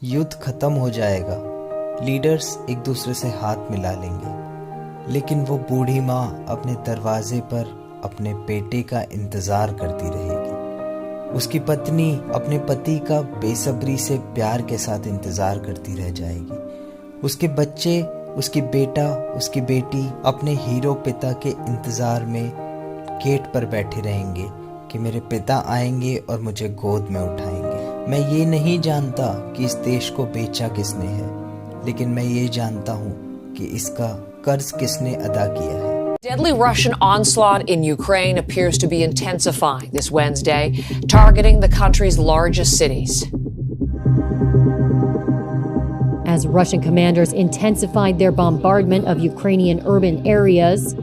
युद्ध खत्म हो जाएगा, लीडर्स एक दूसरे से हाथ मिला लेंगे, लेकिन वो बूढ़ी माँ अपने दरवाजे पर अपने बेटे का इंतजार करती रहेगी। उसकी पत्नी अपने पति का बेसब्री से प्यार के साथ इंतजार करती रह जाएगी। उसके बच्चे, उसकी बेटा, उसकी बेटी अपने हीरो पिता के इंतजार में गेट पर बैठे रहेंगे कि मेरे पिता आएंगे और मुझे गोद में उठाएंगे। मैं ये नहीं जानता कि इस देश को बेचा किसने है, लेकिन मैं ये जानता हूँ कि इसका कर्ज किसने अदा किया है। Deadly Russian onslaught in Ukraine appears to be intensifying this Wednesday, targeting the country's largest cities. As Russian commanders intensified their bombardment of Ukrainian urban areas,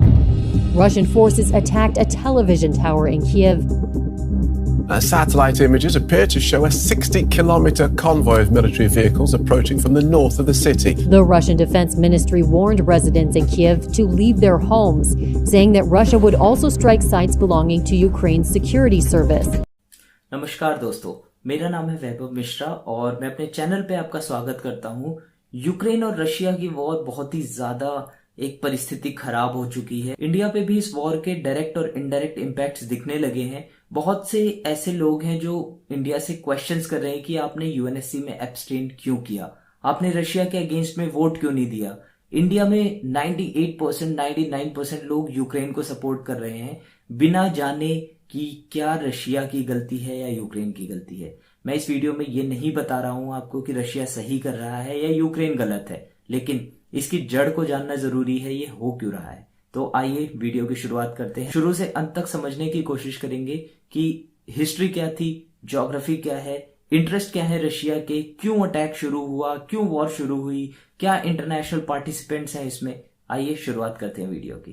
Russian forces attacked a television tower in Kiev. Satellite images appear to show a 60-kilometer convoy of military vehicles approaching from the north of the city. The Russian Defense Ministry warned residents in Kiev to leave their homes, saying that Russia would also strike sites belonging to Ukraine's security service. नमस्कार दोस्तों, मेरा नाम है वैभव मिश्रा और मैं अपने channel पे आपका स्वागत करता हूँ। यूक्रेन और रशिया की वॉर बहुत ही ज्यादा एक परिस्थिति खराब हो चुकी है। इंडिया पे भी इस वॉर के डायरेक्ट और इनडायरेक्ट इम्पैक्ट्स दिखने लगे हैं। बहुत से ऐसे लोग हैं जो इंडिया से क्वेश्चंस कर रहे हैं कि आपने यूएनएससी में एब्सटेन क्यों किया, आपने रशिया के अगेंस्ट में वोट क्यों नहीं दिया। इंडिया में 98%, 99% लोग यूक्रेन को सपोर्ट कर रहे हैं बिना जाने कि क्या रशिया की गलती है या यूक्रेन की गलती है। मैं इस वीडियो में ये नहीं बता रहा हूं आपको कि रशिया सही कर रहा है या यूक्रेन गलत है, लेकिन इसकी जड़ को जानना जरूरी है, ये हो क्यों रहा है। तो आइए वीडियो की शुरुआत करते हैं। शुरू से अंत तक समझने की कोशिश करेंगे कि हिस्ट्री क्या थी, ज्योग्राफी क्या है, इंटरेस्ट क्या है रशिया के, क्यों अटैक शुरू हुआ, क्यों वॉर शुरू हुई, क्या इंटरनेशनल पार्टिसिपेंट्स हैं इसमें। आइए शुरुआत करते हैं वीडियो की।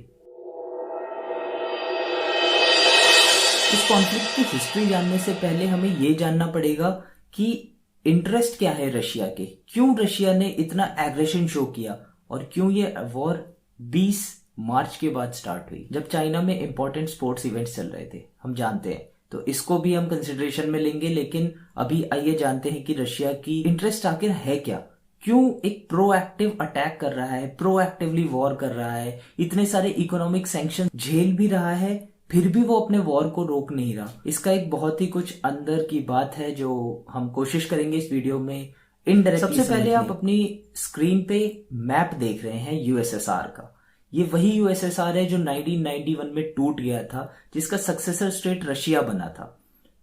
इस कॉन्फ्लिक्ट की हिस्ट्री जानने से पहले हमें यह जानना पड़ेगा कि इंटरेस्ट क्या है रशिया के, क्यों रशिया ने इतना एग्रेशन शो किया और क्यों ये वॉर 20 मार्च के बाद स्टार्ट हुई, जब चाइना में इंपॉर्टेंट स्पोर्ट्स इवेंट्स चल रहे थे। हम जानते हैं, तो इसको भी हम कंसिडरेशन में लेंगे। लेकिन अभी आइए जानते हैं कि रशिया की इंटरेस्ट आखिर है क्या, क्यों एक प्रोएक्टिव अटैक कर रहा है, प्रोएक्टिवली वॉर कर रहा है, इतने सारे इकोनॉमिक सैंक्शन झेल भी रहा है, फिर भी वो अपने वॉर को रोक नहीं रहा। इसका एक बहुत ही कुछ अंदर की बात है जो हम कोशिश करेंगे इस वीडियो में इनडायरेक्टली। सबसे पहले आप अपनी स्क्रीन पे मैप देख रहे हैं यूएसएसआर का। ये वही यूएसएसआर है जो 1991 में टूट गया था, जिसका सक्सेसर स्टेट रशिया बना था।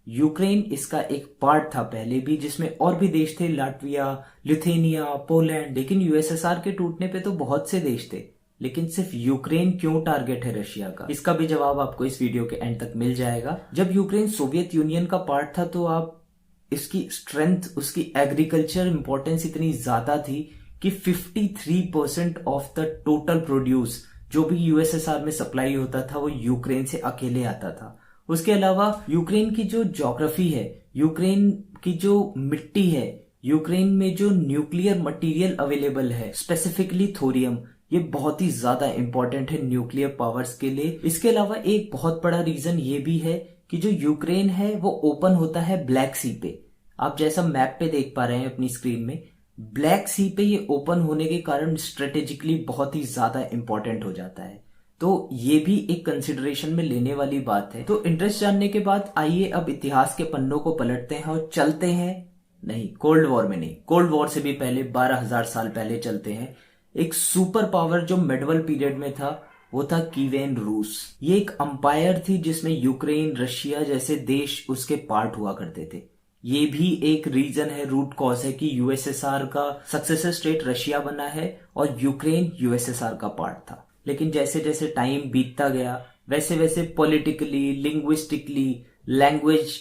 यूक्रेन इसका एक पार्ट था पहले भी, जिसमें और भी देश थे, लाटविया, लिथुआनिया, पोलैंड। लेकिन यूएसएसआर के टूटने पे तो बहुत से देश थे, लेकिन सिर्फ यूक्रेन क्यों टारगेट है रशिया का, इसका भी जवाब आपको इस वीडियो के एंड तक मिल जाएगा। जब यूक्रेन सोवियत यूनियन का पार्ट था तो आप इसकी स्ट्रेंथ, उसकी एग्रीकल्चर इंपॉर्टेंस इतनी ज्यादा थी कि 53% ऑफ द टोटल प्रोड्यूस जो भी यूएसएसआर में सप्लाई होता था वो यूक्रेन से अकेले आता था। उसके अलावा यूक्रेन की जो ज्योग्राफी है, यूक्रेन की जो मिट्टी है, यूक्रेन में जो न्यूक्लियर मटेरियल अवेलेबल है, स्पेसिफिकली थोरियम, ये बहुत ही ज्यादा इंपॉर्टेंट है न्यूक्लियर पावर्स के लिए। इसके अलावा एक बहुत बड़ा रीजन ये भी है कि जो यूक्रेन है वो ओपन होता है ब्लैक सी पे। आप जैसा मैप पे देख पा रहे हैं अपनी स्क्रीन में, ब्लैक सी पे ये ओपन होने के कारण स्ट्रेटेजिकली बहुत ही ज्यादा इंपॉर्टेंट हो जाता है। तो ये भी एक कंसिडरेशन में लेने वाली बात है। तो इंटरेस्ट जानने के बाद आइए अब इतिहास के पन्नों को पलटते हैं और चलते हैं, नहीं कोल्ड वॉर में नहीं, कोल्ड वॉर से भी पहले 12,000 साल पहले चलते हैं। एक सुपर पावर जो मेडवल पीरियड में था वो था कीवेन रूस। ये एक अंपायर थी जिसमें यूक्रेन, रशिया जैसे देश उसके पार्ट हुआ करते थे। ये भी एक रीजन है, रूट कॉज है कि यूएसएसआर का सक्सेसर स्टेट रशिया बना है और यूक्रेन यूएसएसआर का पार्ट था। लेकिन जैसे जैसे टाइम बीतता गया वैसे वैसे politically, linguistically, language,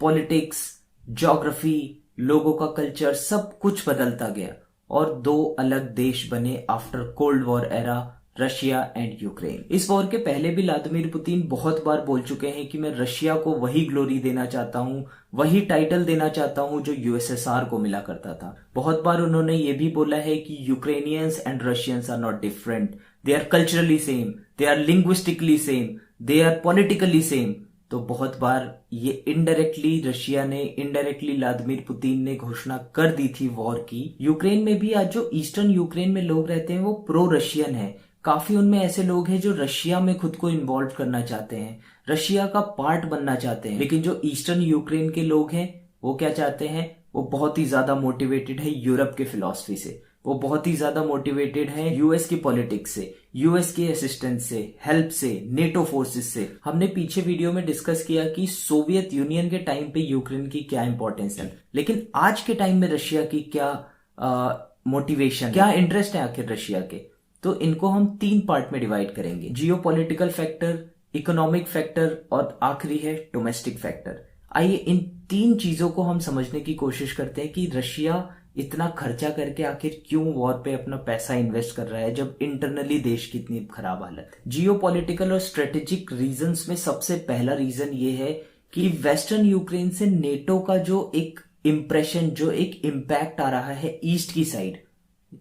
politics, geography, लोगों का कल्चर, सब कुछ बदलता गया और दो अलग देश बने after cold war era, Russia and Ukraine. इस वॉर के पहले भी व्लादिमीर पुतिन बहुत बार बोल चुके हैं कि मैं रशिया को वही ग्लोरी देना चाहता हूं, वही टाइटल देना चाहता हूं जो यूएसएसआर को मिला करता था। बहुत बार उन्होंने ये भी बोला है कि Ukrainians and Russians are not different, they are culturally same, they are linguistically same, they are politically same. तो बहुत बार ये इनडायरेक्टली व्लादिमीर पुतिन ने घोषणा कर दी थी वॉर की। यूक्रेन में भी आज जो ईस्टर्न यूक्रेन में लोग रहते हैं वो प्रो रशियन है। काफी उनमें ऐसे लोग हैं जो रशिया में खुद को इन्वॉल्व करना चाहते हैं, रशिया का पार्ट बनना चाहते हैं। लेकिन जो ईस्टर्न यूक्रेन के लोग हैं वो क्या चाहते हैं, वो बहुत ही ज्यादा मोटिवेटेड है यूरोप के फिलॉसफी से, वो बहुत ही ज्यादा मोटिवेटेड है यूएस की पॉलिटिक्स से, यूएस के असिस्टेंस से, हेल्प से, नेटो फोर्सेस से। हमने पीछे वीडियो में डिस्कस किया कि सोवियत यूनियन के टाइम पे यूक्रेन की क्या इंपॉर्टेंस है, लेकिन आज के टाइम में रशिया की क्या मोटिवेशन, क्या इंटरेस्ट है आखिर रशिया के। तो इनको हम 3 पार्ट में डिवाइड करेंगे, जियोपॉलिटिकल फैक्टर, इकोनॉमिक फैक्टर और आखिरी है डोमेस्टिक फैक्टर। आइए इन 3 चीजों को हम समझने की कोशिश करते हैं कि रशिया इतना खर्चा करके आखिर क्यों वॉर पे अपना पैसा इन्वेस्ट कर रहा है जब इंटरनली देश की इतनी खराब हालत है। जियोपॉलिटिकल और स्ट्रेटेजिक रीजंस में सबसे पहला रीजन ये है कि वेस्टर्न यूक्रेन से नेटो का जो एक इंप्रेशन, जो एक इम्पैक्ट आ रहा है ईस्ट की साइड,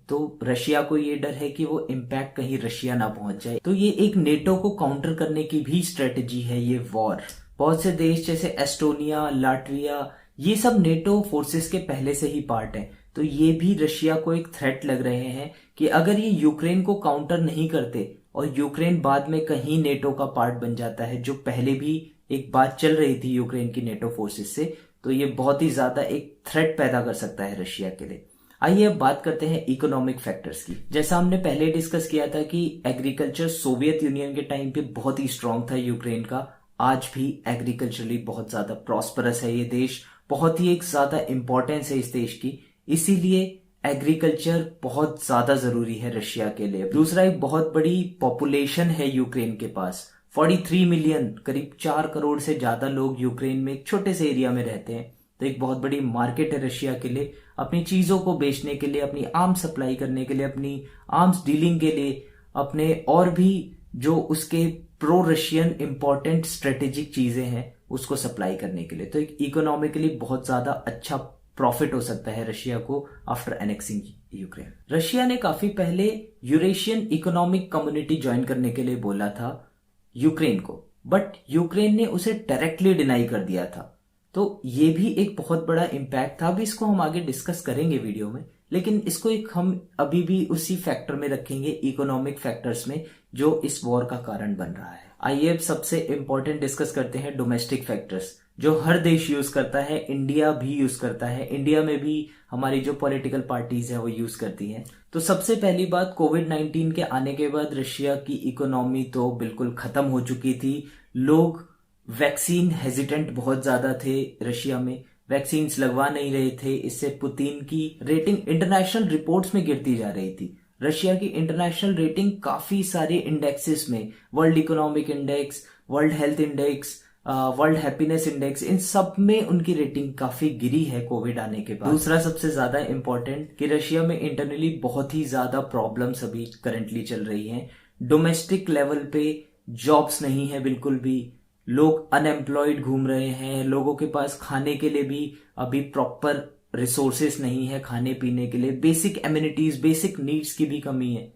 तो रशिया को ये डर है कि वो इम्पैक्ट कहीं रशिया ना पहुंच जाए। तो ये एक नेटो को काउंटर करने की भी स्ट्रेटेजी है ये वॉर। बहुत से देश जैसे एस्टोनिया, लाटविया, ये सब नेटो फोर्सेस के पहले से ही पार्ट हैं। तो ये भी रशिया को एक थ्रेट लग रहे हैं कि अगर ये यूक्रेन को काउंटर नहीं करते और यूक्रेन बाद में कहीं नेटो का पार्ट बन जाता है, जो पहले भी एक बात चल रही थी यूक्रेन की नेटो फोर्सेस से, तो ये बहुत ही ज्यादा एक थ्रेट पैदा कर सकता है रशिया के लिए। आइए अब बात करते हैं इकोनॉमिक फैक्टर्स की। जैसा हमने पहले डिस्कस किया था कि एग्रीकल्चर सोवियत यूनियन के टाइम पे बहुत ही स्ट्रांग था यूक्रेन का, आज भी एग्रीकल्चरली बहुत ज्यादा प्रॉस्परस है ये देश, बहुत ही एक ज्यादा इंपॉर्टेंस है इस देश की, इसीलिए एग्रीकल्चर बहुत ज्यादा जरूरी है रशिया के लिए। दूसरा, एक बहुत बड़ी पॉपुलेशन है यूक्रेन के पास, 43 मिलियन, करीब 4 करोड़ से ज्यादा लोग यूक्रेन में एक छोटे से एरिया में रहते हैं। तो एक बहुत बड़ी मार्केट है रशिया के लिए, अपनी चीजों को बेचने के लिए, अपनी आर्म्स सप्लाई करने के लिए, अपनी आर्म्स डीलिंग के लिए, अपने और भी जो उसके प्रो रशियन इंपॉर्टेंट स्ट्रेटेजिक चीजें हैं उसको सप्लाई करने के लिए। तो एक इकोनॉमिकली बहुत ज्यादा अच्छा प्रॉफिट हो सकता है रशिया को आफ्टर एनेक्सिंग यूक्रेन। रशिया ने काफी पहले यूरेशियन इकोनॉमिक कम्युनिटी ज्वाइन करने के लिए बोला था यूक्रेन को, बट यूक्रेन ने उसे डायरेक्टली डिनाई कर दिया था। तो ये भी एक बहुत बड़ा इम्पैक्ट था। अभी इसको हम आगे डिस्कस करेंगे वीडियो में, लेकिन इसको एक हम अभी भी उसी फैक्टर में रखेंगे, इकोनॉमिक फैक्टर्स में, जो इस वॉर का कारण बन रहा है। आइए अब सबसे इंपॉर्टेंट डिस्कस करते हैं डोमेस्टिक फैक्टर्स, जो हर देश यूज करता है, इंडिया भी यूज करता है, इंडिया में भी हमारी जो पॉलिटिकल पार्टीज है वो यूज करती हैं। तो सबसे पहली बात, कोविड-19 के आने के बाद रशिया की इकोनॉमी तो बिल्कुल खत्म हो चुकी थी। लोग वैक्सीन हेजिटेंट बहुत ज्यादा थे रशिया में, वैक्सीन लगवा नहीं रहे थे। इससे पुतिन की रेटिंग इंटरनेशनल रिपोर्ट्स में गिरती जा रही थी। रशिया की इंटरनेशनल रेटिंग काफी सारे इंडेक्सेस में, world economic index, world health index, world happiness index, इन सब में उनकी रेटिंग काफी गिरी है कोविड आने के बाद। दूसरा सबसे ज्यादा इंपॉर्टेंट कि रशिया में इंटरनली बहुत ही ज्यादा प्रॉब्लम्स अभी करंटली चल रही हैं। डोमेस्टिक लेवल पे जॉब्स नहीं है बिल्कुल भी, लोग अनएम्प्लॉयड घूम रहे हैं, लोगों के पास खाने के लिए भी अभी प्रॉपर रिसोर्सेस नहीं है, खाने पीने के लिए बेसिक एमिनिटीज, बेसिक नीड्स की भी कमी है।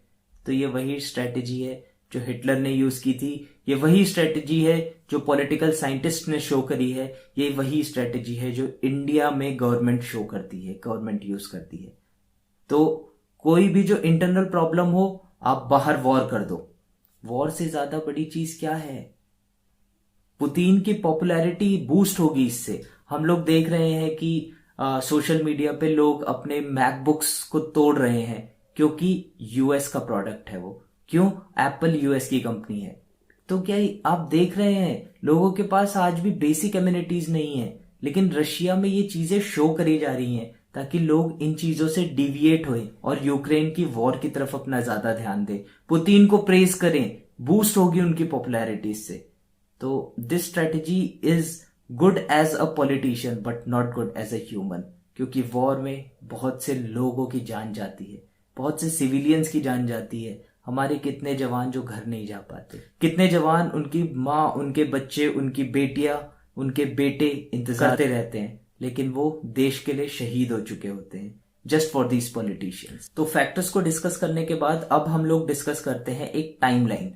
तो ये वही स्ट्रेटेजी है जो हिटलर ने यूज की थी, ये वही स्ट्रेटेजी है जो पॉलिटिकल साइंटिस्ट ने शो करी है, ये वही स्ट्रेटेजी है जो इंडिया में गवर्नमेंट शो करती है, गवर्नमेंट यूज करती है। तो कोई भी जो इंटरनल प्रॉब्लम हो, आप बाहर वॉर कर दो। वॉर से ज्यादा बड़ी चीज क्या है? पुतिन की पॉपुलैरिटी बूस्ट होगी इससे। हम लोग देख रहे हैं कि सोशल मीडिया पे लोग अपने मैकबुक्स को तोड़ रहे हैं क्योंकि यूएस का प्रोडक्ट है वो। क्यों? एप्पल यूएस की कंपनी है। तो क्या आप देख रहे हैं लोगों के पास आज भी बेसिक एमिनिटीज नहीं है, लेकिन रशिया में ये चीजें शो करी जा रही हैं ताकि लोग इन चीजों से डिविएट होए और यूक्रेन की वॉर की तरफ अपना ज्यादा ध्यान दें, पुतिन को प्रेज करें, बूस्ट होगी उनकी पॉपुलैरिटी से। तो this strategy is good as a politician but not good as a human, क्योंकि वॉर में बहुत से लोगों की जान जाती है, बहुत से सिविलियंस की जान जाती है। हमारे कितने जवान जो घर नहीं जा पाते, कितने जवान उनकी माँ, उनके बच्चे, उनकी बेटियां, उनके बेटे इंतजार करते रहते हैं, लेकिन वो देश के लिए शहीद हो चुके होते हैं जस्ट फॉर दीज पॉलिटिशियंस। तो फैक्टर्स को डिस्कस करने के बाद अब हम लोग डिस्कस करते हैं एक टाइमलाइन।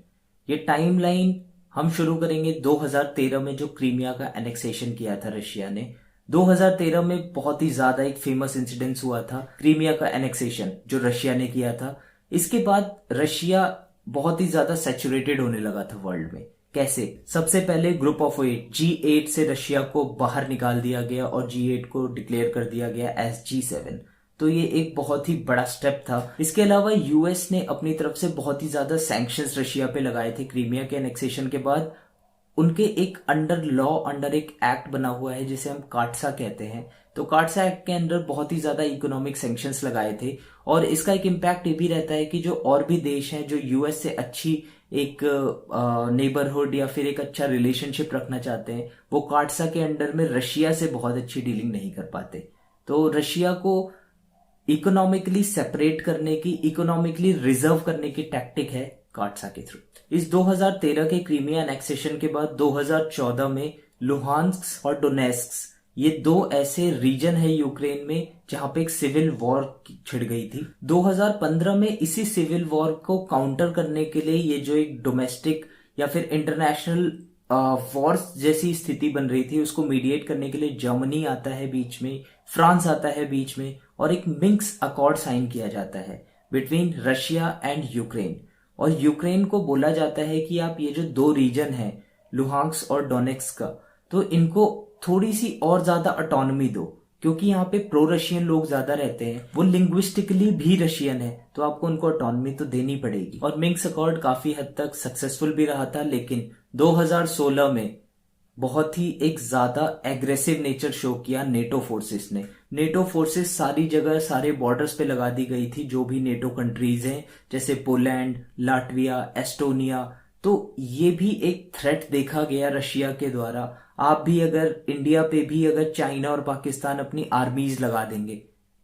ये टाइमलाइन हम शुरू करेंगे 2013 में जो क्रीमिया का एनेक्सेशन किया था रशिया ने। 2013 में बहुत ही ज्यादा एक फेमस इंसिडेंस हुआ था, क्रीमिया का एनेक्सेशन जो रशिया ने किया था। इसके बाद रशिया बहुत ही ज्यादा सैचुरेटेड होने लगा था वर्ल्ड में। कैसे? सबसे पहले ग्रुप ऑफ 8 G8 से रशिया को बाहर निकाल दिया गया और G8 को डिक्लेयर कर दिया गया एज G7। तो ये एक बहुत ही बड़ा स्टेप था। इसके अलावा यूएस ने अपनी तरफ से बहुत ही ज्यादा सैंक्शंस रशिया पे लगाए थे क्रीमिया के एनेक्सेशन के बाद। उनके एक अंडर एक एक्ट बना हुआ है जिसे हम काटसा कहते हैं। तो काटसा एक्ट के अंदर बहुत ही ज्यादा इकोनॉमिक सैंक्शंस लगाए थे और इसका एक इम्पैक्ट ये भी रहता है कि जो और भी देश हैं जो यूएस से अच्छी एक नेबरहुड या फिर एक अच्छा रिलेशनशिप रखना चाहते हैं, वो काटसा के अंडर में रशिया से बहुत अच्छी डीलिंग नहीं कर पाते। तो रशिया को इकोनॉमिकली सेपरेट करने की, इकोनॉमिकली रिजर्व करने की टैक्टिक है काटसा के थ्रू। इस 2013 के क्रीमिया एनेक्सेशन के बाद 2014 में लुहांस्क और डोनेस्क ये दो ऐसे रीजन है यूक्रेन में जहां पे एक सिविल वॉर छिड़ गई थी। 2015 में इसी सिविल वॉर को काउंटर करने के लिए ये जो एक डोमेस्टिक या फिर इंटरनेशनल वॉर्स जैसी स्थिति बन रही थी, उसको मीडिएट करने के लिए जर्मनी आता है बीच में, फ्रांस आता है बीच में और एक मिन्स्क अकॉर्ड साइन किया जाता है बिटवीन रशिया एंड यूक्रेन। और यूक्रेन को बोला जाता है कि आप ये जो दो रीजन है लुहांस्क और डोनेस्क का, तो इनको थोड़ी सी और ज्यादा ऑटोनॉमी दो, क्योंकि यहाँ पे प्रो रशियन लोग ज्यादा रहते हैं, वो लिंग्विस्टिकली भी रशियन है, तो आपको उनको ऑटोनॉमी तो देनी पड़ेगी। और मिन्स्क अकॉर्ड काफी हद तक सक्सेसफुल भी रहा था, लेकिन 2016 में बहुत ही एक ज्यादा एग्रेसिव नेचर शो किया नेटो फोर्सेस ने। नेटो फोर्सेस सारी जगह सारे बॉर्डर्स पे लगा दी गई थी, जो भी नेटो कंट्रीज हैं जैसे पोलैंड, लाटविया, एस्टोनिया। तो ये भी एक थ्रेट देखा गया रशिया के द्वारा। आप भी अगर इंडिया पे भी अगर चाइना और पाकिस्तान अपनी आर्मीज लगा देंगे,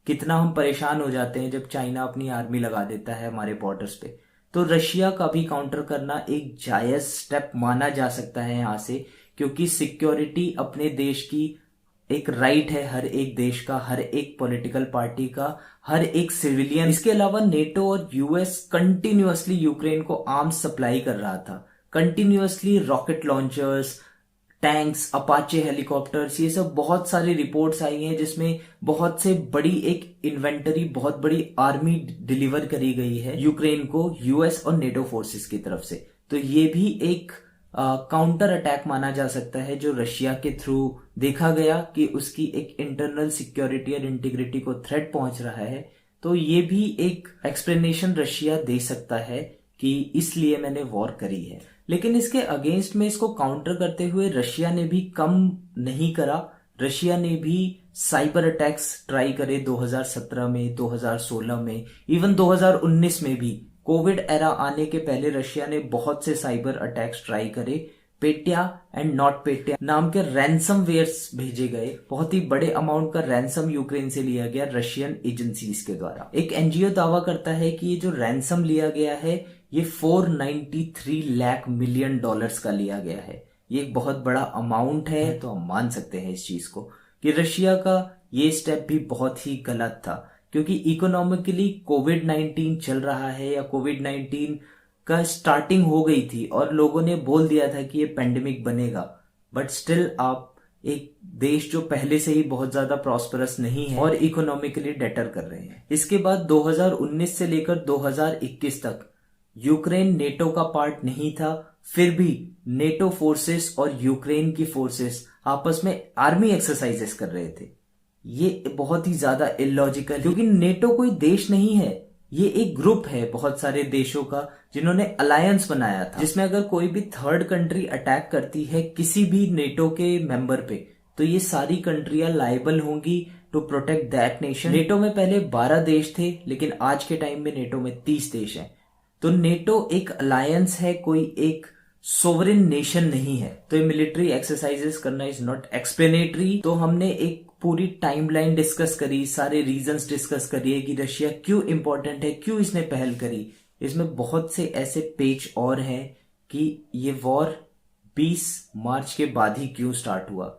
कितना हम परेशान हो जाते हैं जब चाइना अपनी आर्मी लगा देता है हमारे बॉर्डर्स पे। तो रशिया का भी काउंटर करना एक जायज स्टेप माना जा सकता है यहाँ से, क्योंकि सिक्योरिटी अपने देश की एक राइट है, हर एक देश का, हर एक पॉलिटिकल पार्टी का, हर एक सिविलियन। इसके अलावा नेटो और यूएस कंटिन्यूअसली यूक्रेन को आर्म्स सप्लाई कर रहा था, continuously rocket launchers, tanks, Apache helicopters, ये सब बहुत सारी रिपोर्ट्स आई हैं जिसमें बहुत से बड़ी एक इन्वेंटरी, बहुत बड़ी आर्मी डिलीवर करी गई है यूक्रेन को यूएस और नेटो फोर्सेस की तरफ से। तो ये भी एक काउंटर अटैक माना जा सकता है जो रशिया के थ्रू देखा गया कि उसकी एक इंटरनल सिक्योरिटी और इंटीग्रिटी को थ्रेट पहुंच रहा है। तो ये भी एक एक्सप्लेनेशन रशिया दे सकता है कि इसलिए मैंने वॉर करी है। लेकिन इसके अगेंस्ट में इसको काउंटर करते हुए रशिया ने भी कम नहीं करा। रशिया ने भी साइबर अटैक्स ट्राई करे 2017 में, 2016 में, इवन 2019 में भी। कोविड एरा आने के पहले रशिया ने बहुत से साइबर अटैक्स ट्राई करे। पेट्या एंड नॉट पेट्या नाम के रैंसम वेयर्स भेजे गए, बहुत ही बड़े अमाउंट का रैंसम यूक्रेन से लिया गया रशियन एजेंसीज के द्वारा। एक एनजीओ दावा करता है कि ये जो रैंसम लिया गया है ये $493 लाख मिलियन का लिया गया है। ये एक बहुत बड़ा अमाउंट है, तो हम मान सकते हैं इस चीज को कि रशिया का ये स्टेप भी बहुत ही गलत था, क्योंकि इकोनॉमिकली कोविड-19 चल रहा है या कोविड-19 का स्टार्टिंग हो गई थी और लोगों ने बोल दिया था कि ये पेंडेमिक बनेगा, बट स्टिल आप एक देश जो पहले से ही बहुत ज्यादा प्रॉस्परस नहीं है और इकोनॉमिकली डेटर कर रहे हैं। इसके बाद 2019 से लेकर 2021 तक यूक्रेन नेटो का पार्ट नहीं था, फिर भी नेटो फोर्सेस और यूक्रेन की फोर्सेस आपस में आर्मी एक्सरसाइजेस कर रहे थे। ये बहुत ही ज्यादा इलॉजिकल, क्योंकि नेटो कोई देश नहीं है, ये एक ग्रुप है बहुत सारे देशों का जिन्होंने अलायंस बनाया था, जिसमें अगर कोई भी थर्ड कंट्री अटैक करती है किसी भी नेटो के मेंबर पे, तो ये सारी कंट्रियां लायबल होंगी to protect that nation. NATO में पहले 12 देश थे, लेकिन आज के टाइम में नेटो में 30 देश हैं। तो नेटो एक अलायंस है, कोई एक सोवरेन नेशन नहीं है। तो ये मिलिट्री एक्सरसाइजेस करना इज नॉट एक्सप्लेनेटरी। तो हमने एक पूरी टाइमलाइन डिस्कस करी, सारे रीजंस डिस्कस करिए कि रशिया क्यों इंपॉर्टेंट है, क्यों इसने पहल करी। इसमें बहुत से ऐसे पेज और हैं कि ये वॉर 20 मार्च के बाद ही क्यों स्टार्ट हुआ,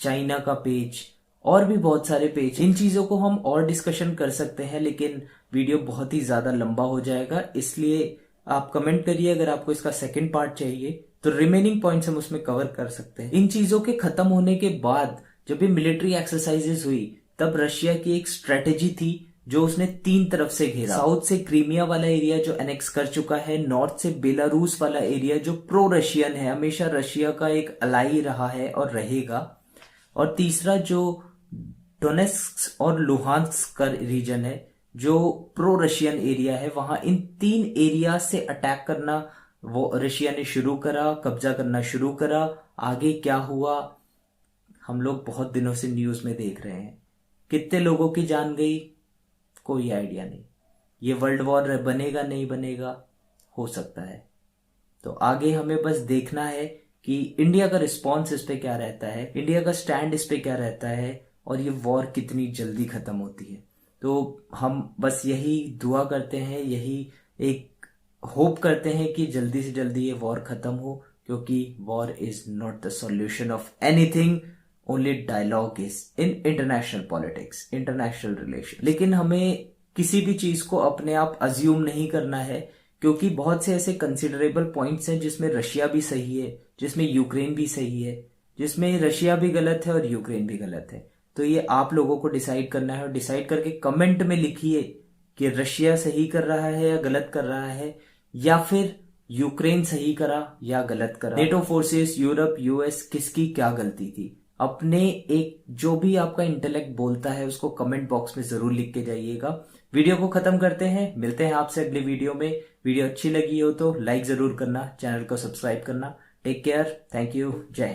चाइना का पेज और भी बहुत सारे पेज। इन चीजों को हम और डिस्कशन कर सकते हैं, लेकिन वीडियो बहुत ही ज्यादा लंबा हो जाएगा, इसलिए आप कमेंट करिए अगर आपको इसका सेकंड पार्ट चाहिए, तो रिमेनिंग पॉइंट्स हम उसमें कवर कर सकते हैं। इन चीजों के खत्म होने के बाद जब ये मिलिट्री एक्सरसाइजेस हुई तब रशिया की एक स्ट्रेटेजी थी जो उसने 3 तरफ से घेरा। साउथ से क्रीमिया वाला एरिया जो एनेक्स कर चुका है, नॉर्थ से बेलारूस वाला एरिया जो प्रो रशियन है, हमेशा रशिया का एक अलाई रहा है और रहेगा, और तीसरा जो डोनेस्क और लुहांस्क का रीजन है जो प्रो रशियन एरिया है, वहां इन 3 एरिया से अटैक करना वो रशिया ने शुरू करा, कब्जा करना शुरू करा। आगे क्या हुआ हम लोग बहुत दिनों से न्यूज में देख रहे हैं। कितने लोगों की जान गई कोई आइडिया नहीं। ये वर्ल्ड वॉर बनेगा नहीं बनेगा, हो सकता है। तो आगे हमें बस देखना है कि इंडिया का रिस्पॉन्स इस पे क्या रहता है, इंडिया का स्टैंड इस पे क्या रहता है, और ये वॉर कितनी जल्दी खत्म होती है। तो हम बस यही दुआ करते हैं, यही एक होप करते हैं कि जल्दी से जल्दी ये वॉर खत्म हो, क्योंकि war is not the solution of anything, only dialogue is in international politics, international relation. लेकिन हमें किसी भी चीज को अपने आप अज्यूम नहीं करना है, क्योंकि बहुत से ऐसे कंसिडरेबल पॉइंट्स हैं जिसमें रशिया भी सही है, जिसमें यूक्रेन भी सही है, जिसमें रशिया भी गलत है और यूक्रेन भी गलत है। तो ये आप लोगों को डिसाइड करना है, और डिसाइड करके कमेंट में लिखिए कि रशिया सही कर रहा है या गलत कर रहा है, या फिर यूक्रेन सही करा या गलत करा। नेटो फोर्सेस, यूरोप, यूएस, किसकी क्या गलती थी। अपने एक जो भी आपका इंटेलेक्ट बोलता है उसको कमेंट बॉक्स में जरूर लिख के जाइएगा। वीडियो को खत्म करते हैं, मिलते हैं आपसे अगले वीडियो में। वीडियो अच्छी लगी हो तो लाइक जरूर करना, चैनल को सब्सक्राइब करना। टेक केयर, थैंक यू, जय हिंद।